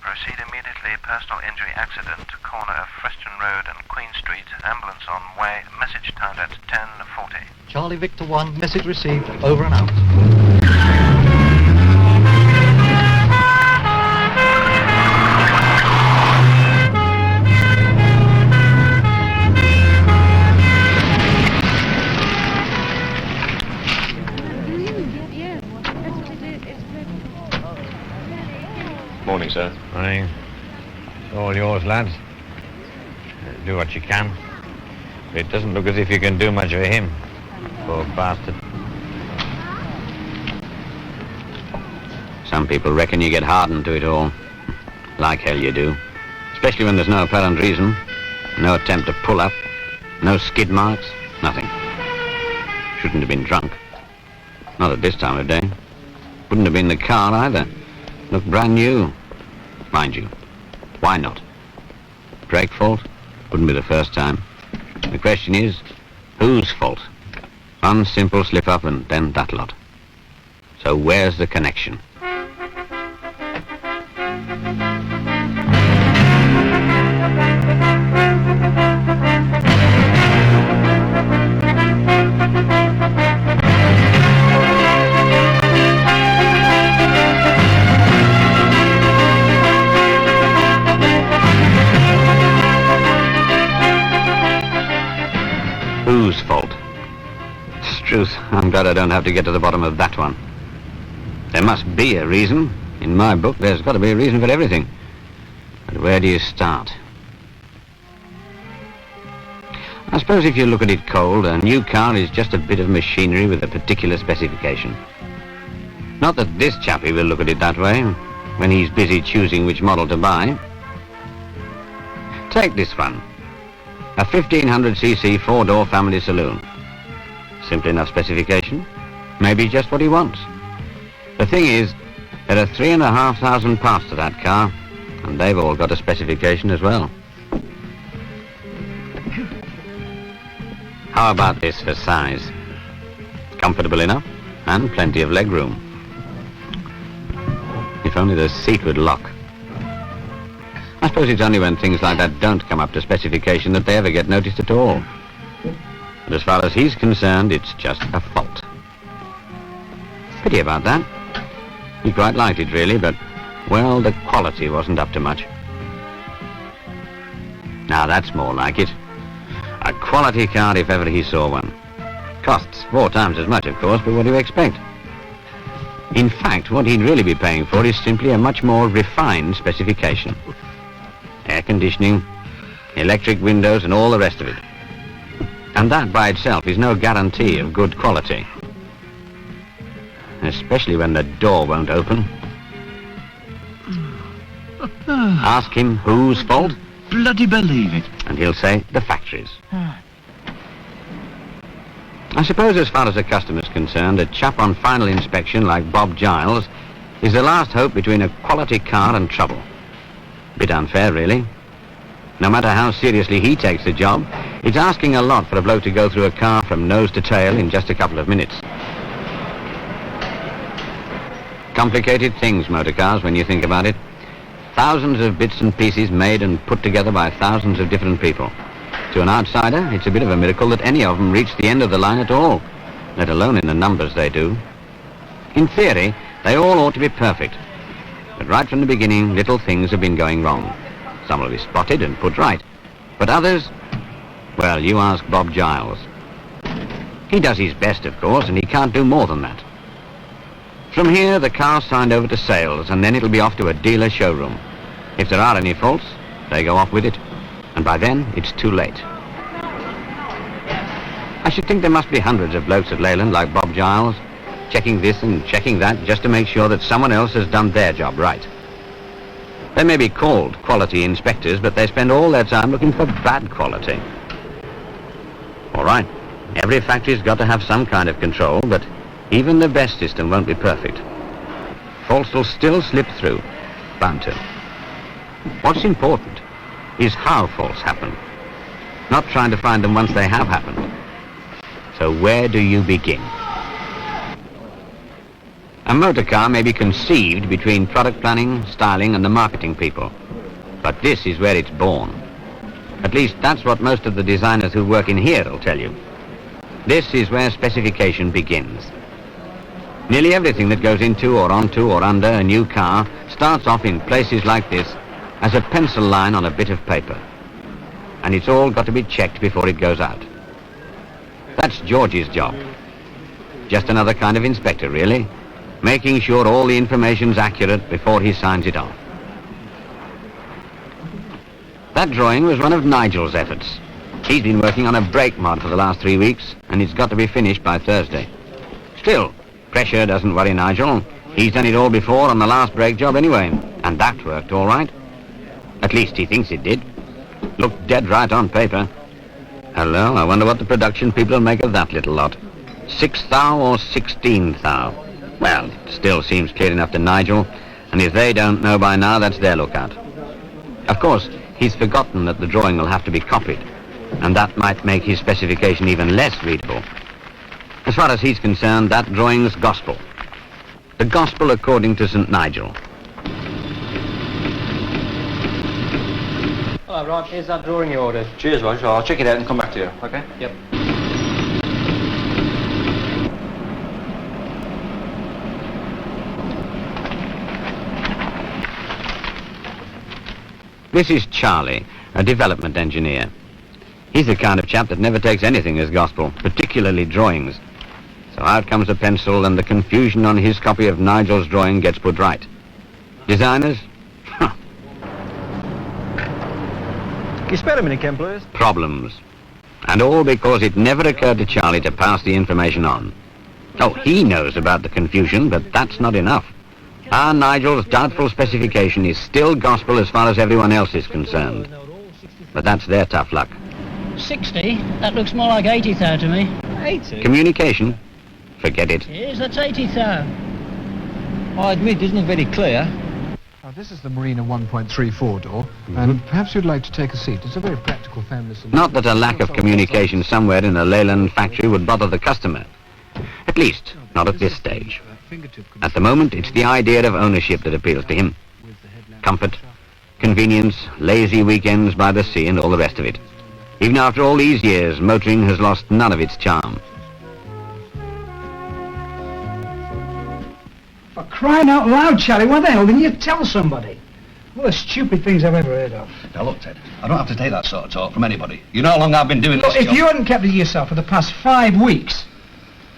Proceed immediately. Personal injury accident. Corner of Preston Road and Queen Street. Ambulance on way. Message timed at 10:40. Charlie Victor 1, message received. Over and out. Morning, sir. Morning. It's all yours, lads. Do what you can. It doesn't look as if you can do much for him. Poor bastard. Some people reckon you get hardened to it all. Like hell you do. Especially when there's no apparent reason. No attempt to pull up. No skid marks. Nothing. Shouldn't have been drunk. Not at this time of day. Wouldn't have been the car either. Looked brand new. Mind you, why not? Brake fault? Wouldn't be the first time. The question is, whose fault? One simple slip-up and then that lot. So where's the connection? Whose fault? It's truth. I'm glad I don't have to get to the bottom of that one. There must be a reason. In my book, there's got to be a reason for everything. But where do you start? I suppose if you look at it cold, a new car is just a bit of machinery with a particular specification. Not that this chappie will look at it that way, when he's busy choosing which model to buy. Take this one. A 1500cc four-door family saloon. Simple enough specification. Maybe just what he wants. The thing is, there are 3,500 parts to that car, and they've all got a specification as well. How about this for size? Comfortable enough, and plenty of leg room. If only the seat would lock. I suppose it's only when things like that don't come up to specification that they ever get noticed at all. But as far as he's concerned, it's just a fault. Pity about that. He quite liked it, really, but, well, the quality wasn't up to much. Now, that's more like it. A quality car if ever he saw one. Costs 4 times as much, of course, but what do you expect? In fact, what he'd really be paying for is simply a much more refined specification. Air conditioning, electric windows, and all the rest of it. And that by itself is no guarantee of good quality. Especially when the door won't open. Ask him whose fault? Bloody believe it. And he'll say the factory's. I suppose as far as the customer's concerned, a chap on final inspection like Bob Giles is the last hope between a quality car and trouble. Bit unfair, really. No matter how seriously he takes the job, it's asking a lot for a bloke to go through a car from nose to tail in just a couple of minutes. Complicated things, motor cars, when you think about it. Thousands of bits and pieces made and put together by thousands of different people. To an outsider, it's a bit of a miracle that any of them reach the end of the line at all, let alone in the numbers they do. In theory, they all ought to be perfect. But right from the beginning, little things have been going wrong. Some will be spotted and put right. But others, well, you ask Bob Giles. He does his best, of course, and he can't do more than that. From here, the car's signed over to sales, and then it'll be off to a dealer showroom. If there are any faults, they go off with it. And by then, it's too late. I should think there must be hundreds of blokes at Leyland like Bob Giles, checking this and checking that just to make sure that someone else has done their job right. They may be called quality inspectors, but they spend all their time looking for bad quality. All right, every factory's got to have some kind of control, but even the best system won't be perfect. Faults will still slip through, bound to. What's important is how faults happen, not trying to find them once they have happened. So where do you begin? A motor car may be conceived between product planning, styling and the marketing people. But this is where it's born. At least that's what most of the designers who work in here will tell you. This is where specification begins. Nearly everything that goes into or onto or under a new car starts off in places like this as a pencil line on a bit of paper. And it's all got to be checked before it goes out. That's George's job. Just another kind of inspector, really, making sure all the information's accurate before he signs it off. That drawing was one of Nigel's efforts. He's been working on a brake mod for the last 3 weeks, and it's got to be finished by Thursday. Still, pressure doesn't worry Nigel. He's done it all before on the last brake job anyway, and that worked all right. At least he thinks it did. Looked dead right on paper. Hello, I wonder what the production people will make of that little lot. 6 thou or 16 thou? Well, it still seems clear enough to Nigel, and if they don't know by now, that's their lookout. Of course, he's forgotten that the drawing will have to be copied, and that might make his specification even less readable. As far as he's concerned, that drawing's gospel. The gospel according to St. Nigel. Hello, Rod. Here's that drawing you ordered. Cheers, Roger. I'll check it out and come back to you, okay? Yep. This is Charlie, a development engineer. He's the kind of chap that never takes anything as gospel, particularly drawings. So out comes a pencil and the confusion on his copy of Nigel's drawing gets put right. Designers? You spare a minute, Ken, please? Problems. And all because it never occurred to Charlie to pass the information on. Oh, he knows about the confusion, but that's not enough. Our Nigel's doubtful specification is still gospel as far as everyone else is concerned. But that's their tough luck. 60? That looks more like 80 thou to me. 80? Communication? Forget it. Yes, that's 80 thou. I admit, isn't it very clear? This is the Marina 1.34 door, and perhaps you'd like to take a seat. It's a very practical family solution. Not that a lack of communication somewhere in a Leyland factory would bother the customer. At least, not at this stage. At the moment, it's the idea of ownership that appeals to him. Comfort, convenience, lazy weekends by the sea and all the rest of it. Even after all these years, motoring has lost none of its charm. For crying out loud, Charlie, why the hell didn't you tell somebody? All the stupid things I've ever heard of. Now look, Ted, I don't have to take that sort of talk from anybody. You know how long I've been doing Look, this if job. you hadn't kept it to yourself for the past 5 weeks,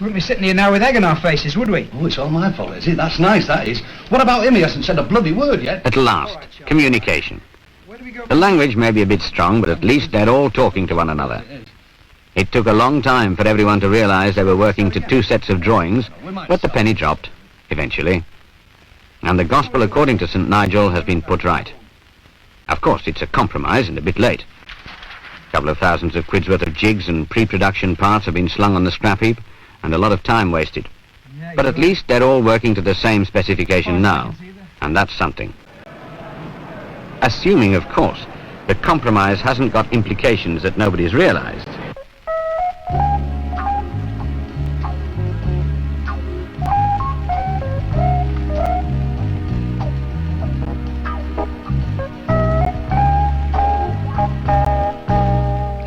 we wouldn't be sitting here now with egg on our faces, would we? Oh, it's all my fault, is it? That's nice, that is. What about him? He hasn't said a bloody word yet. At last, communication. The language may be a bit strong, but at least they're all talking to one another. It took a long time for everyone to realize they were working to 2 sets of drawings, but the penny dropped, eventually. And the gospel according to St. Nigel has been put right. Of course, it's a compromise and a bit late. A couple of thousands of quid's worth of jigs and pre-production parts have been slung on the scrap heap, and a lot of time wasted. But at least they're all working to the same specification now, and that's something. Assuming, of course, the compromise hasn't got implications that nobody's realized.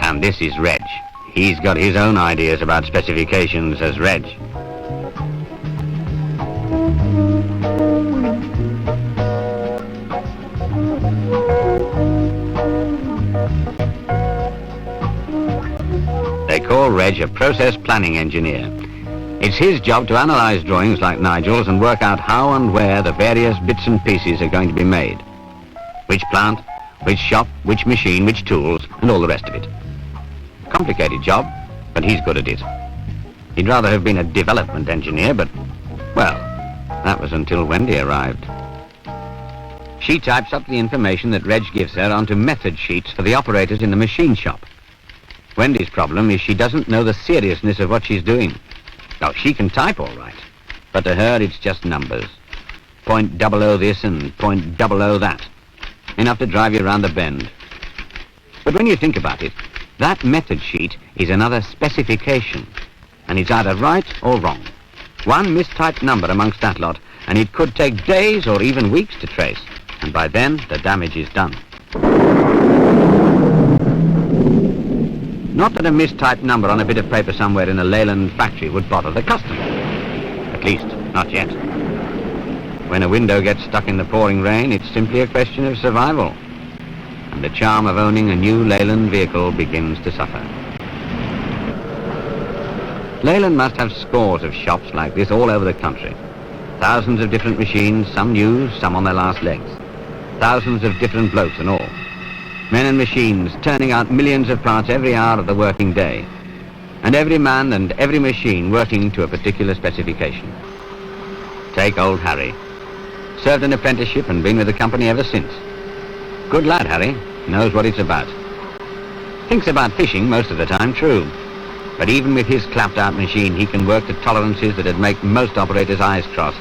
And this is Reg. He's got his own ideas about specifications as Reg. They call Reg a process planning engineer. It's his job to analyze drawings like Nigel's and work out how and where the various bits and pieces are going to be made. Which plant, which shop, which machine, which tools, and all the rest of it. Complicated job, but he's good at it. He'd rather have been a development engineer, but, well, that was until Wendy arrived. She types up the information that Reg gives her onto method sheets for the operators in the machine shop. Wendy's problem is she doesn't know the seriousness of what she's doing. Now, she can type all right, but to her it's just numbers. 0.00 this and 0.00 that. Enough to drive you around the bend. But when you think about it, that method sheet is another specification, and it's either right or wrong. One mistyped number amongst that lot, and it could take days or even weeks to trace. And by then, the damage is done. Not that a mistyped number on a bit of paper somewhere in a Leyland factory would bother the customer. At least, not yet. When a window gets stuck in the pouring rain, it's simply a question of survival. And the charm of owning a new Leyland vehicle begins to suffer. Leyland must have scores of shops like this all over the country. Thousands of different machines, some new, some on their last legs. Thousands of different blokes and all. Men and machines turning out millions of parts every hour of the working day. And every man and every machine working to a particular specification. Take old Harry. Served an apprenticeship and been with the company ever since. Good lad, Harry. Knows what it's about. Thinks about fishing most of the time, true. But even with his clapped-out machine, he can work to tolerances that'd make most operators' eyes cross.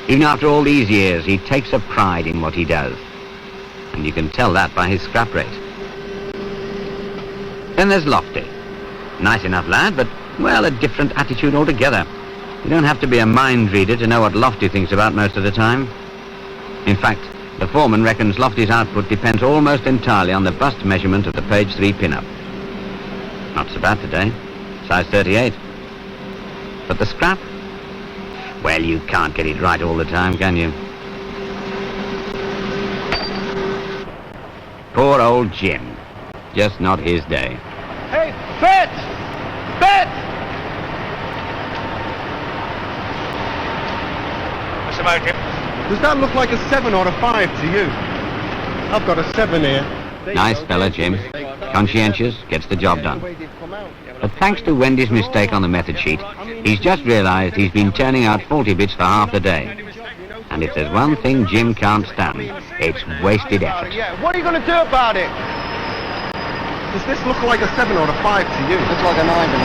Even after all these years, he takes a pride in what he does. And you can tell that by his scrap rate. Then there's Lofty. Nice enough lad, but, well, a different attitude altogether. You don't have to be a mind reader to know what Lofty thinks about most of the time. In fact, the foreman reckons Lofty's output depends almost entirely on the bust measurement of the page 3 pin-up. Not so bad today. Size 38. But the scrap? Well, you can't get it right all the time, can you? Poor old Jim. Just not his day. Hey, Bet! Bet! What's about him? Does that look like a 7 or a 5 to you? I've got a 7 here. Nice fella, Jim. Conscientious, gets the job done. But thanks to Wendy's mistake on the method sheet, he's just realized he's been turning out faulty bits for half the day. And if there's one thing Jim can't stand, it's wasted effort. Yeah, what are you going to do about it? Does this look like a 7 or a 5 to you? Looks like a 9 to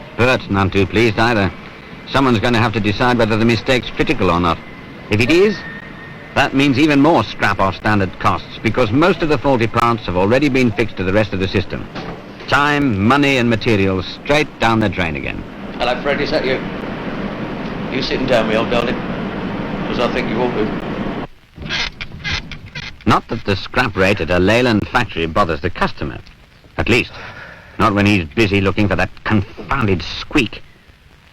me. Bert's none too pleased either. Someone's going to have to decide whether the mistake's critical or not. If it is, that means even more scrap off standard costs, because most of the faulty parts have already been fixed to the rest of the system. Time, money and materials straight down the drain again. Hello, Fred, is that you? You sitting down, me old darling? Because I think you ought to. Not that the scrap rate at a Leyland factory bothers the customer. At least, not when he's busy looking for that confounded squeak.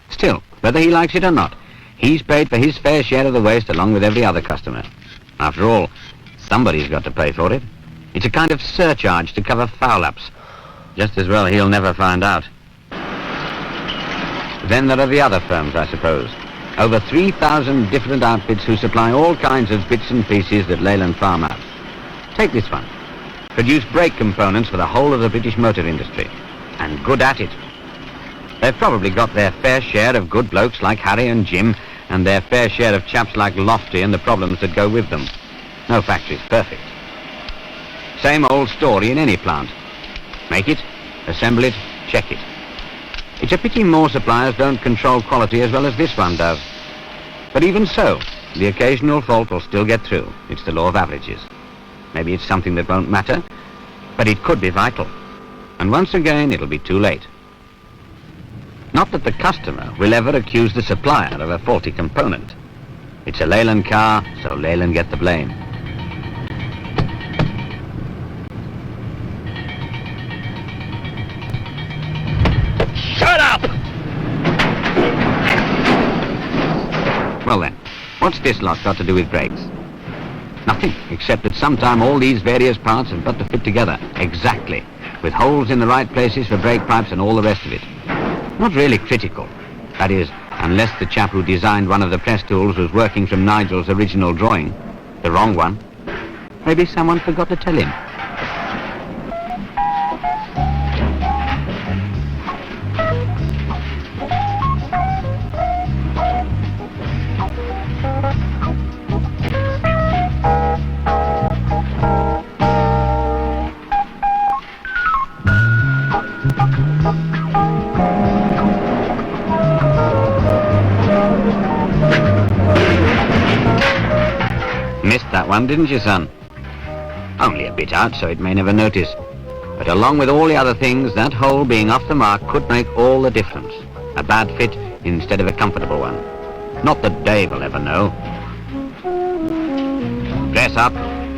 Still, whether he likes it or not, he's paid for his fair share of the waste along with every other customer. After all, somebody's got to pay for it. It's a kind of surcharge to cover foul-ups. Just as well he'll never find out. Then there are the other firms, I suppose. Over 3,000 different outfits who supply all kinds of bits and pieces that Leyland farm out. Take this one. Produce brake components for the whole of the British motor industry. And good at it. They've probably got their fair share of good blokes like Harry and Jim, and their fair share of chaps like Lofty and the problems that go with them. No factory's perfect. Same old story in any plant. Make it, assemble it, check it. It's a pity more suppliers don't control quality as well as this one does. But even so, the occasional fault will still get through. It's the law of averages. Maybe it's something that won't matter, but it could be vital. And once again, it'll be too late. Not that the customer will ever accuse the supplier of a faulty component. It's a Leyland car, so Leyland get the blame. Shut up! Well then, what's this lot got to do with brakes? Nothing, except that sometime all these various parts have got to fit together, exactly, with holes in the right places for brake pipes and all the rest of it. Not really critical. That is, unless the chap who designed one of the press tools was working from Nigel's original drawing. The wrong one. Maybe someone forgot to tell him. Missed that one, didn't you, son? Only a bit out, so it may never notice. But along with all the other things, that hole being off the mark could make all the difference. A bad fit instead of a comfortable one. Not that Dave will ever know. Press up,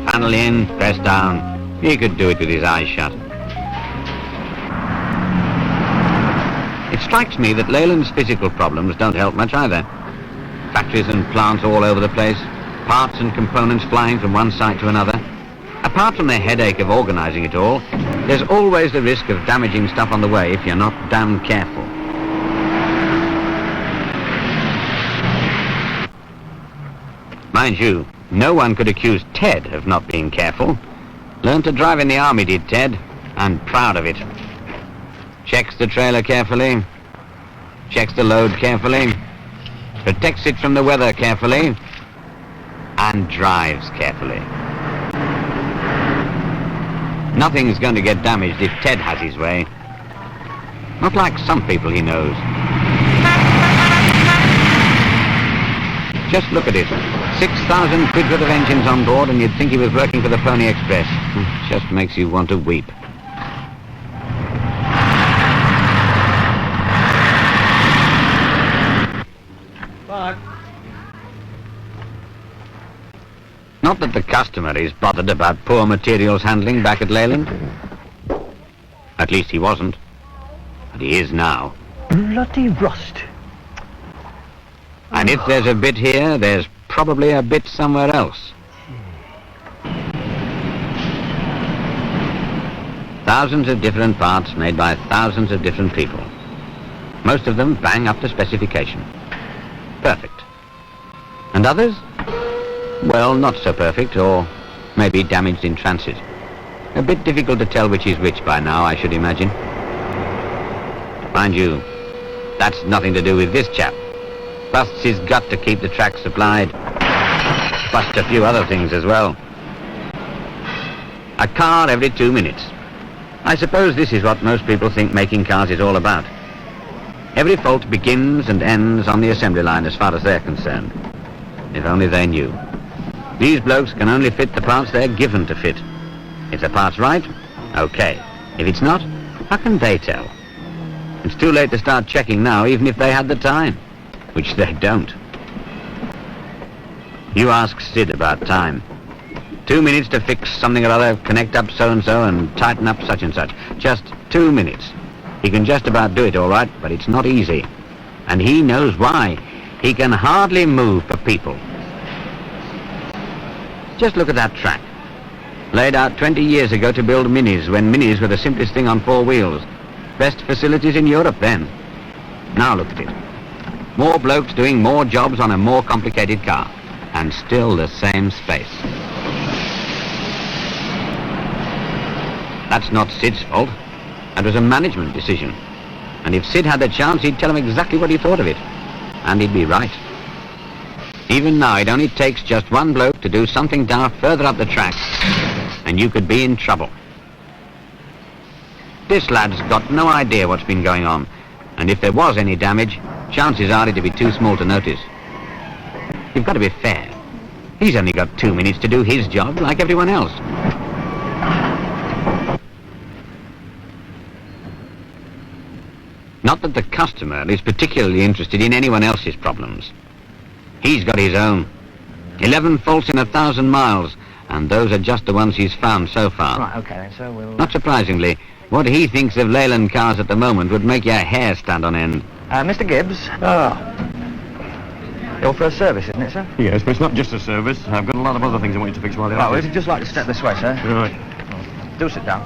panel in, press down. He could do it with his eyes shut. It strikes me that Leyland's physical problems don't help much either. Factories and plants all over the place, parts and components flying from one site to another. Apart from the headache of organising it all, there's always the risk of damaging stuff on the way if you're not damn careful. Mind you, no one could accuse Ted of not being careful. Learned to drive in the army, did Ted, and proud of it. Checks the trailer carefully, checks the load carefully, protects it from the weather carefully, and drives carefully. Nothing's going to get damaged if Ted has his way. Not like some people he knows. Just look at it. 6,000 quid worth of engines on board and you'd think he was working for the Pony Express. Just makes you want to weep. Bye. Not that the customer is bothered about poor materials handling back at Leyland. At least he wasn't. But he is now. Bloody rust. And if there's a bit here, there's probably a bit somewhere else. Thousands of different parts made by thousands of different people. Most of them bang up to specification. Perfect. And others? Well, not so perfect, or maybe damaged in transit. A bit difficult to tell which is which by now, I should imagine. Mind you, that's nothing to do with this chap. Busts his gut to keep the track supplied. Busts a few other things as well. A car every 2 minutes. I suppose this is what most people think making cars is all about. Every fault begins and ends on the assembly line as far as they're concerned. If only they knew. These blokes can only fit the parts they're given to fit. If the part's right, okay. If it's not, how can they tell? It's too late to start checking now, even if they had the time. Which they don't. You ask Sid about time. 2 minutes to fix something or other, connect up so-and-so and tighten up such and such. Just 2 minutes. He can just about do it all right, but it's not easy. And he knows why. He can hardly move for people. Just look at that track. Laid out 20 years ago to build minis, when minis were the simplest thing on 4 wheels. Best facilities in Europe then. Now look at it. More blokes doing more jobs on a more complicated car. And still the same space. That's not Sid's fault. That was a management decision. And if Sid had the chance, he'd tell him exactly what he thought of it. And he'd be right. Even now, it only takes just one bloke to do something down further up the track, and you could be in trouble. This lad's got no idea what's been going on, and if there was any damage, chances are it'd be too small to notice. You've got to be fair. He's only got 2 minutes to do his job like everyone else. Not that the customer is particularly interested in anyone else's problems. He's got his own. 11 faults in 1,000 miles, and those are just the ones he's found so far. Right, okay then, so we'll... Not surprisingly, what he thinks of Leyland Cars at the moment would make your hair stand on end. Mr. Gibbs? You're for a service, isn't it, sir? Yes, but it's not just a service. I've got a lot of other things I want you to fix while they're Right, we'd just like to step this way, sir. Right. Do sit down.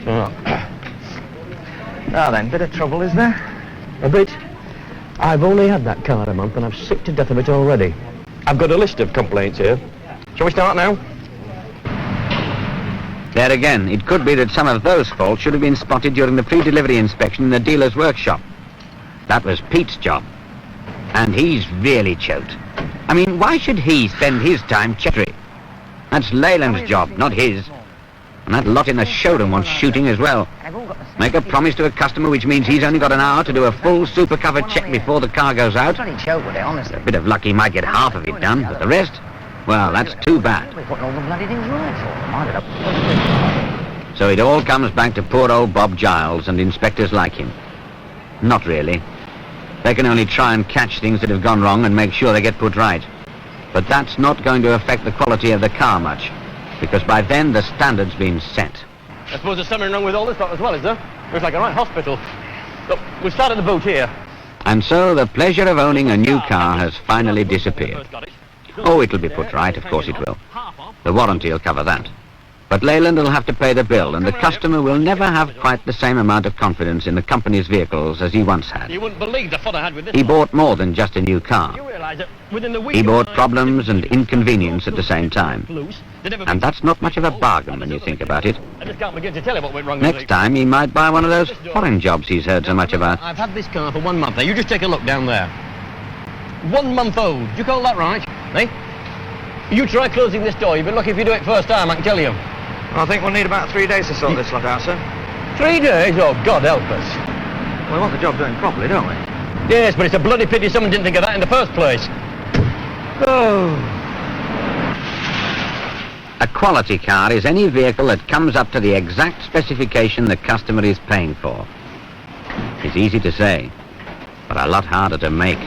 Right. Now then, bit of trouble, is there? A bit. I've only had that car a month and I'm sick to death of it already. I've got a list of complaints here. Shall we start now? There again, it could be that some of those faults should have been spotted during the pre-delivery inspection in the dealer's workshop. That was Pete's job. And he's really choked. I mean, why should he spend his time checking? That's Leyland's job, not his. And that lot in the showroom wants shooting as well. Make a promise to a customer, which means he's only got an hour to do a full super-cover check before the car goes out. A bit of luck he might get half of it done, but the rest, well, that's too bad. So it all comes back to poor old Bob Giles and inspectors like him. Not really. They can only try and catch things that have gone wrong and make sure they get put right. But that's not going to affect the quality of the car much, because by then the standard's been set. I suppose there's something wrong with all this lot as well, is there? Looks like a right hospital. Look, we'll start at the boot here. And so the pleasure of owning a new car has finally disappeared. Oh, it'll be put right, of course it will. The warranty will cover that. But Leyland will have to pay the bill, and the customer will never have quite the same amount of confidence in the company's vehicles as he once had. You wouldn't believe the fun I had with this. He bought more than just a new car. You realise that within the week He bought problems and inconvenience at the same time. And that's not much of a bargain when you think about it. I just can't begin to tell you what went wrong. Next time he might buy one of those foreign jobs he's heard so much about. I've had this car for 1 month. Now you just take a look down there. 1 month old. Do you call that right? Eh? You try closing this door. You'll be lucky if you do it first time, I can tell you. I think we'll need about 3 days to sort this lot out, sir. 3 days? Oh, God help us. We want the job doing properly, don't we? Yes, but it's a bloody pity someone didn't think of that in the first place. Oh. A quality car is any vehicle that comes up to the exact specification the customer is paying for. It's easy to say, but a lot harder to make.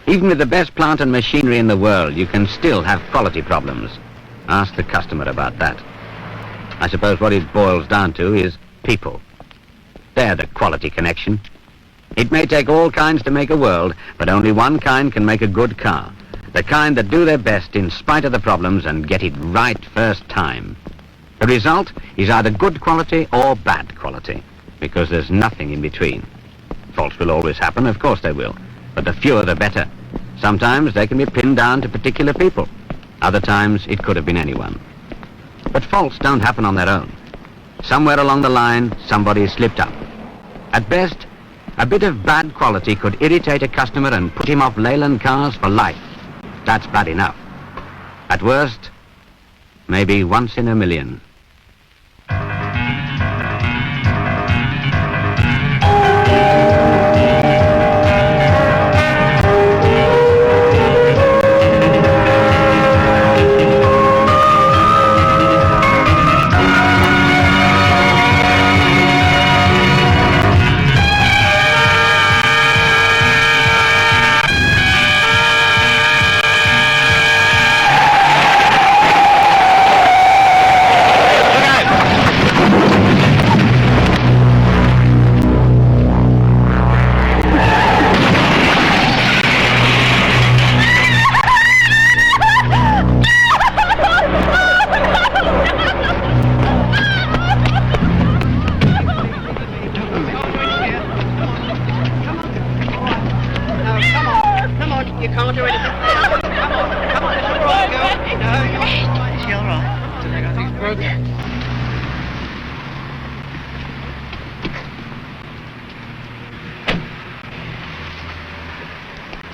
Even with the best plant and machinery in the world, you can still have quality problems. Ask the customer about that. I suppose what it boils down to is people. They're the quality connection. It may take all kinds to make a world, but only one kind can make a good car. The kind that do their best in spite of the problems and get it right first time. The result is either good quality or bad quality, because there's nothing in between. Faults will always happen, of course they will, but the fewer the better. Sometimes they can be pinned down to particular people. Other times it could have been anyone. But faults don't happen on their own. Somewhere along the line, somebody slipped up. At best, a bit of bad quality could irritate a customer and put him off Leyland Cars for life. That's bad enough. At worst, maybe once in a million.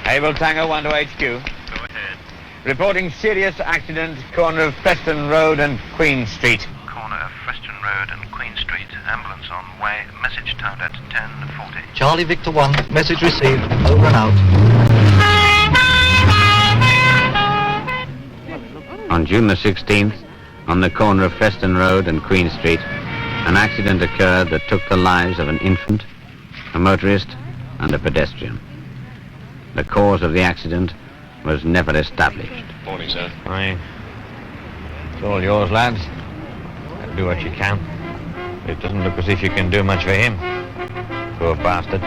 Able Tango 1 to HQ. Go ahead. Reporting serious accident, corner of Preston Road and Queen Street. Corner of Preston Road and Queen Street. Ambulance on way. Message timed at 10:40. Charlie Victor 1, message received, over and out. On June the 16th, on the corner of Preston Road and Queen Street, an accident occurred that took the lives of an infant, a motorist, and a pedestrian. The cause of the accident was never established. Morning, sir. Aye. It's all yours, lads. Do what you can. It doesn't look as if you can do much for him. Poor bastard.